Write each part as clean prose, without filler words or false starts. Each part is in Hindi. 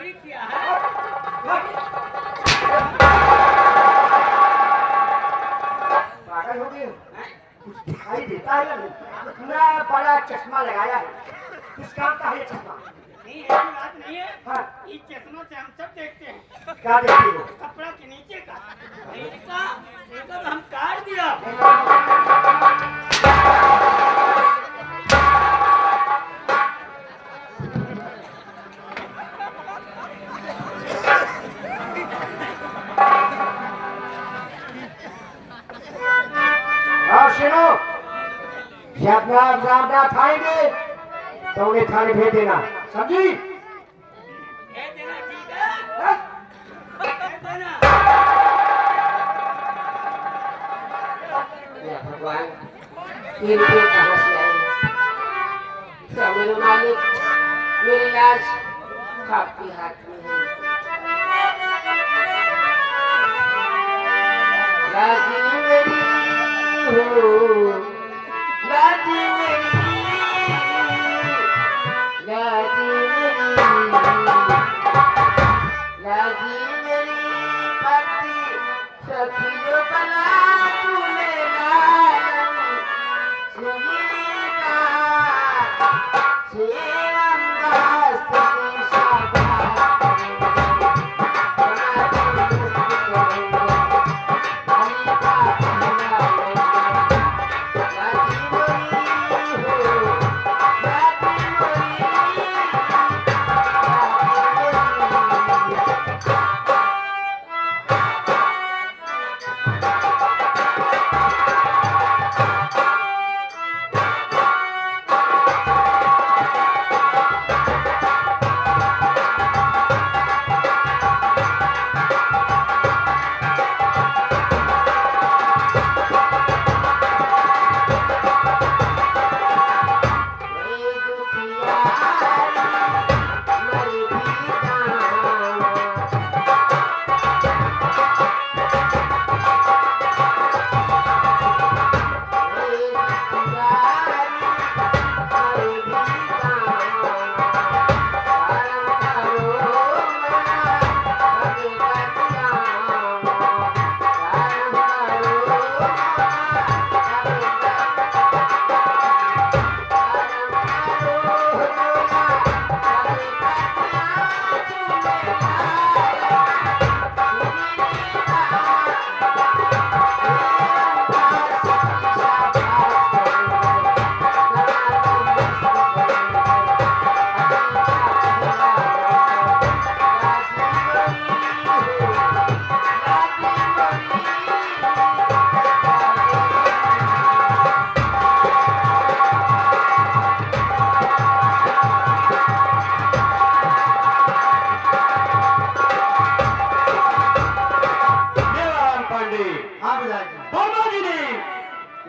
चोरी किया है। पागल हो गए? कुछ दिखाई देता है या नहीं? इतना बड़ा चश्मा लगाया है, किस काम का है ये चश्मा? नहीं, ऐसी बात नहीं है। हाँ। इस चश्मों से हम सब देखते हैं। क्या देखते हो? कपड़ा के नीचे का। इनका तो हम काट दिया। सुनो, जब रामनाथ आएंगे तो उन्हें थाने भेज देना, समझी? भेज देना, ठीक है? भेज देना। भगवान ये रुपये कहाँ से आए? सब मेरे मालिक, मेरी लाज आपके हाथ में है। लाजी मेरी हो, लाजी मेरी, लाजी मेरी, लाजी मेरी पति सखियों बना तूने लालनी सुनीता सेवम दास्ती शाबाश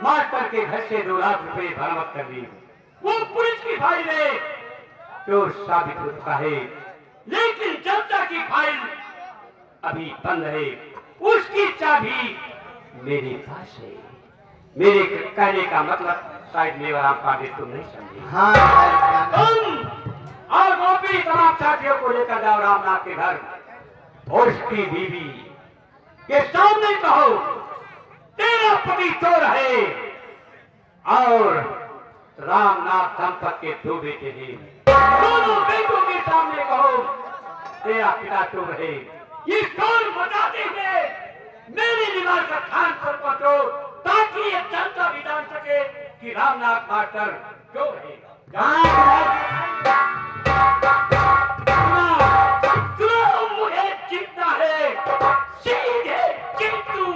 मास्टर के घर से 2 लाख रुपए बरामद कर ली। वो पुलिस की फाइल है चोर साबित हो चुका है, लेकिन जनता की फाइल अभी बंद है। उसकी चाबी मेरे पास है। मेरे कहने का मतलब शायद मेवाराम पांडे तुम नहीं समझे। हाँ तुम और गोपी तमाम साथियों को लेकर जाओ रामनाथ के घर और उसकी बीवी के सामने कहो तेरा पति चोर है और रामनाथ दंपति के 2 बेटे हैं। दोनों बेटों के सामने कहो तेरा पिता चोर है। ये चोर बता देंगे मेरे निवास का खान पर पहुंचो ताकि ये जनता भी जान सके कि रामनाथ मास्टर चोर है। मुझे जीतना है सीधे जीतू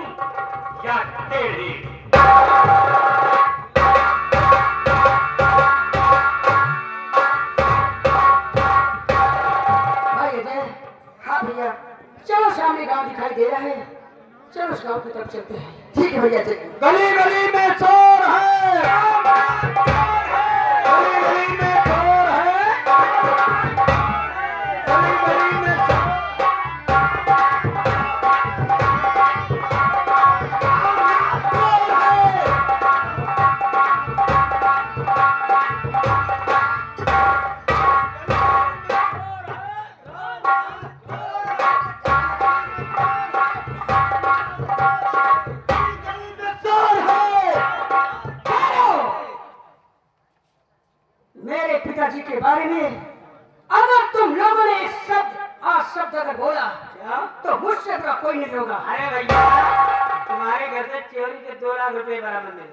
या टेढ़ी। हाँ भैया, चलो सामने गांव दिखाई दे रहा है, चलो उस गांव की तरफ चलते हैं। ठीक है भैया, चलिए। गली गली में चोर है, गली गली में चोर है, गली गली में मेरे पिताजी के बारे में अगर तुम लोगों ने शब्द अगर बोला तो मुझसे बुरा कोई नहीं होगा। अरे भैया, तुम्हारे घर से चोरी के 2 लाख रुपए बराबर मिले।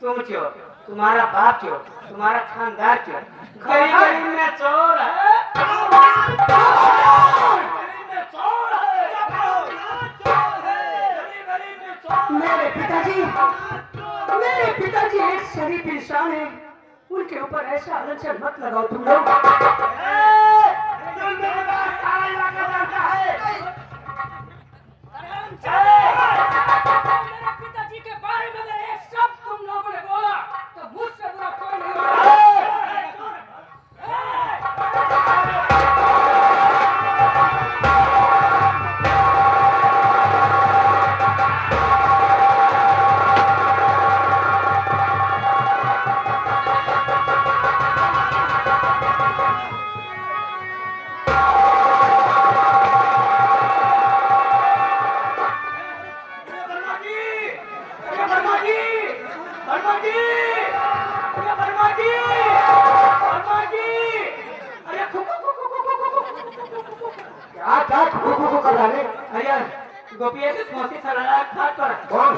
तुम चोर, तुम्हारा बाप चोर, तुम्हारा खानदार चोर, गरीब में चोर है। मेरे पिताजी एक शरीफ इंसान है, उनके ऊपर ऐसा अड़चन मत लगाओ तुम लोग। मेरे पिताजी के बारे में अगर एक शब्द तुम लोगों ने बोला तो मुझसे बुरा कोई नहीं होगा। गोपिया से खोसी सलाह खा कर कौन?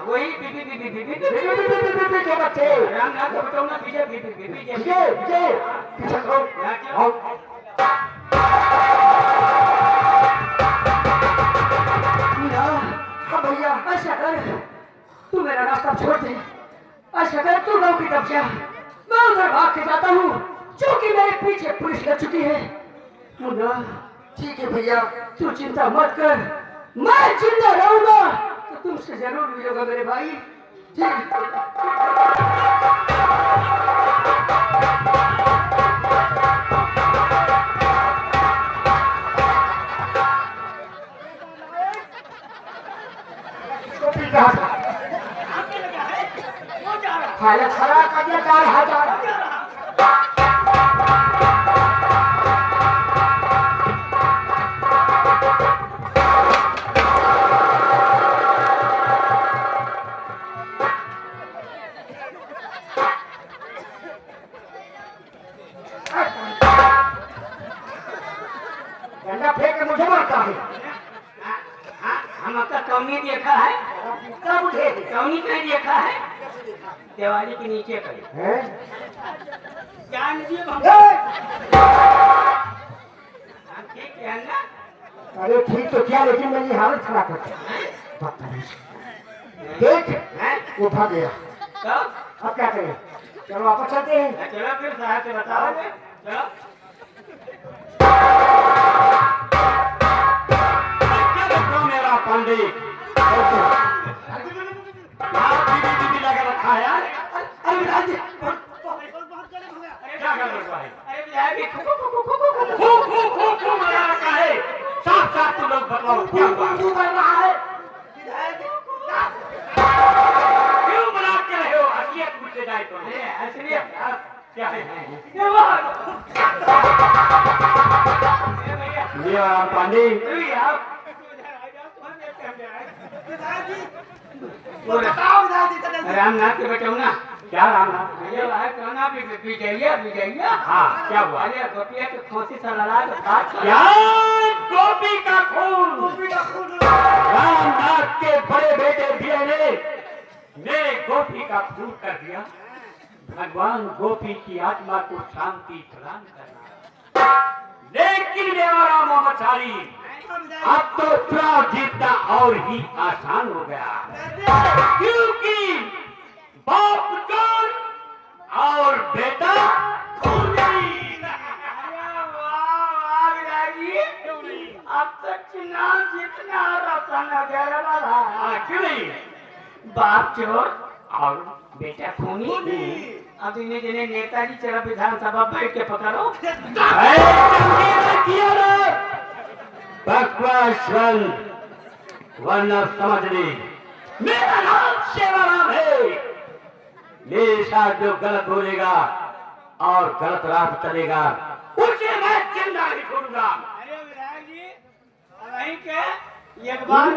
वही बीबी के बच्चे राम नाथ बताओ ना बीजे बीबी पीछे करो। आओ। हाँ भैया, ऐसा कर तू मेरा रास्ता छोड़ दे। ऐसा कर तू गाँव की तरफ जा, मैं उधर भाग के जाता हूँ, क्योंकि मेरे पीछे पुलिस लग चुकी है। मुन्ना ठीक है भैया, तू चिंता मत कर, मैं जिंदा रहूंगा तो तुमसे जरूर मिलूंगा मेरे भाई। ठीक खाया खड़ा कर दिया 4000। डंडा फेंक के मुझे मारता है। हम आपका कौनी देखा है, कौनी कहीं देखा है, दिवाली के नीचे कहीं हैं? जान दिए ठीक है ना। अरे ठीक तो क्या, लेकिन मेरी हालत खराब है। देख हैं? वो भाग गया, तो अब क्या करें? चलो वापस चलते हैं। चलो फिर साहब से बताओगे। चलो मेरा पंडित बीबी लगा रखा है यार। अरे विराज जी, क्या कर रखा है? अरे बिहार भी खूब लगा रखा है। साफ साफ तुम लोग बताओ क्या हुआ? तू कर रहा है। क्यों बना के रहे हो? असलियत पूछे जाए तो असलियत क्या है? ये बात ये पंडित रामनाथ के बेटे ना क्या रामनाथ? ये है कहना भी विजैया। हाँ, क्या हुआ? अरे गोपिया के खोसी से लड़ा के बात क्या गोपी का खून? रामनाथ के बड़े बेटे वीरे ने गोपी का खून कर दिया। भगवान गोपी की आत्मा को शांति प्रदान करना। लेकिन देवरा मोहम्मचारी, अब तो चुनाव जीतना और ही आसान हो गया, क्योंकि बाप चोर और बेटा अब तक चुनाव जीतना रतन नगर वाला क्यों नहीं? बाप चोर और बेटा खूनी। अब इन्हें जिन्हें नेताजी चलो विधानसभा बैठ के पकड़ो। बकवास वरना समझ ली, मेरा नाम सेवाराम है। मेरे साथ जो गलत बोलेगा और गलत राह पर चलेगा, उसे मैं जिंदा नहीं छोड़ूंगा। अरे विधायक जी, वहीं के एक बार